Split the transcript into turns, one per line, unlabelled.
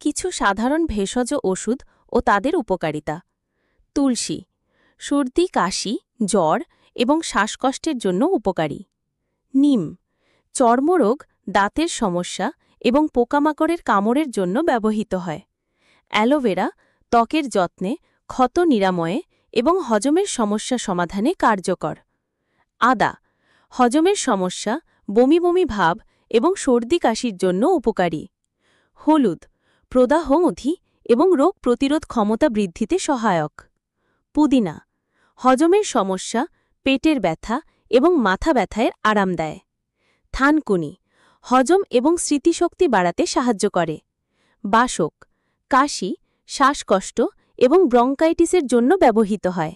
কিছু সাধারণ ভেষজ ওষুধ ও তাদের উপকারিতা। তুলসী সর্দি, কাশি, জ্বর এবং শ্বাসকষ্টের জন্য উপকারী। নিম চর্মরোগ, দাঁতের সমস্যা এবং পোকামাকড়ের কামড়ের জন্য ব্যবহৃত হয়। অ্যালোভেরা ত্বকের যত্নে, ক্ষত নিরাময়ে এবং হজমের সমস্যা সমাধানে কার্যকর। আদা হজমের সমস্যা, বমি বমি ভাব এবং সর্দি কাশির জন্য উপকারী। হলুদ প্রদাহমধি এবং রোগ প্রতিরোধ ক্ষমতা বৃদ্ধিতে সহায়ক। পুদিনা হজমের সমস্যা, পেটের ব্যথা এবং মাথা ব্যথায় আরাম দেয়। থানকুনি হজম এবং স্মৃতিশক্তি বাড়াতে সাহায্য করে। বাসক কাশি, শ্বাসকষ্ট এবং ব্রঙ্কাইটিসের জন্য ব্যবহৃত হয়।